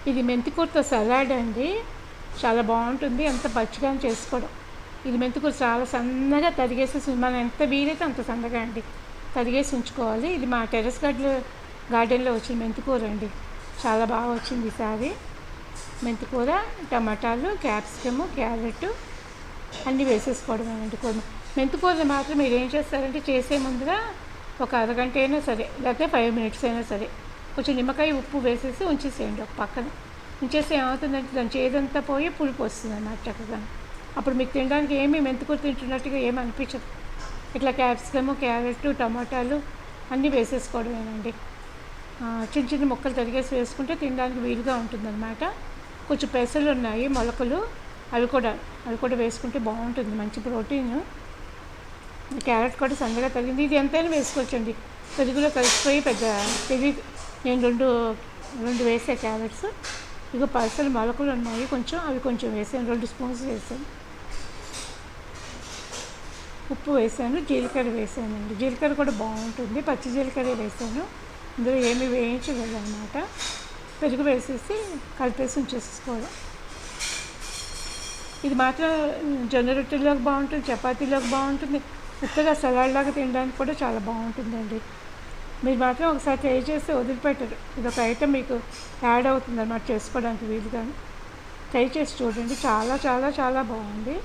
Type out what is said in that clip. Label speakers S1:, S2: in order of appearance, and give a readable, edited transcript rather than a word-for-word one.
S1: ఇది మెంతికూరతో సలాడ్ అండి. చాలా బాగుంటుంది. ఎంత పచ్చిగా చేసుకోవడం. ఇది మెంతికూర చాలా సన్నగా తరిగేసి మనం ఎంత వీలైతే అంత సన్నగా అండి తరిగేసి ఉంచుకోవాలి. ఇది మా టెర్రస్ గార్డెన్లో వచ్చిన మెంతికూర అండి. చాలా బాగా వచ్చింది ఈసారి. మెంతికూర, టమాటాలు, క్యాప్సికము, క్యారెట్ అన్నీ వేసేసుకోవడమేనండి. మెంతికూర మాత్రం మీరు ఏం చేస్తారంటే చేసే ముందుగా ఒక అరగంట అయినా సరే, లేకపోతే 5 మినిట్స్ అయినా సరే కొంచెం నిమ్మకాయ ఉప్పు వేసేసి ఉంచేసేయండి ఒక పక్కన. ఉంచేస్తే ఏమవుతుందంటే దాని చేదంతా పోయి పులుపు వస్తుంది అన్నమాట చక్కగా. అప్పుడు మీకు తినడానికి ఏమీ మెంతికూర తింటున్నట్టుగా ఏమి అనిపించదు. ఇట్లా క్యాప్సికము, క్యారెట్, టమాటాలు అన్నీ వేసేసుకోవడమేనండి. చిన్న చిన్న ముక్కలు తరిగేసి వేసుకుంటే తినడానికి వీలుగా ఉంటుందన్నమాట. కొంచెం పెసలు ఉన్నాయి, మొలకలు, అవి కూడా వేసుకుంటే బాగుంటుంది. మంచి ప్రోటీన్. క్యారెట్ కూడా సన్నగా తరిగింది. ఇది ఎంతైనా వేసుకోవచ్చండి. పెరుగులో కలిసిపోయి పెద్ద తెలియదు. నేను రెండు వేసే క్యారెట్స్. ఇక పెసలు మొలకలు ఉన్నాయి కొంచెం, అవి కొంచెం వేసాను. 2 స్పూన్స్ వేసాను. ఉప్పు వేసాను, జీలకర్ర వేసానండి. జీలకర్ర కూడా బాగుంటుంది. పచ్చి జీలకర్ర వేసాను. ఇందులో ఏమీ వేయించలేదు అన్నమాట. పెరుగు వేసేసి కలిపేసి ఉంచేసుకోవడం. ఇది మాత్రం జొన్న రొట్టెల్లోకి బాగుంటుంది, చపాతీలోకి బాగుంటుంది. మెత్తగా సలాడ్ లాగా తినడానికి కూడా చాలా బాగుంటుందండి. మీరు మాత్రం ఒకసారి ట్రై చేస్తే వదిలిపెట్టరు. ఇది ఒక ఐటెం మీకు యాడ్ అవుతుంది అన్నమాట చేసుకోవడానికి వీలుగా. ట్రై చేసి చూడండి. చాలా చాలా చాలా బాగుంది.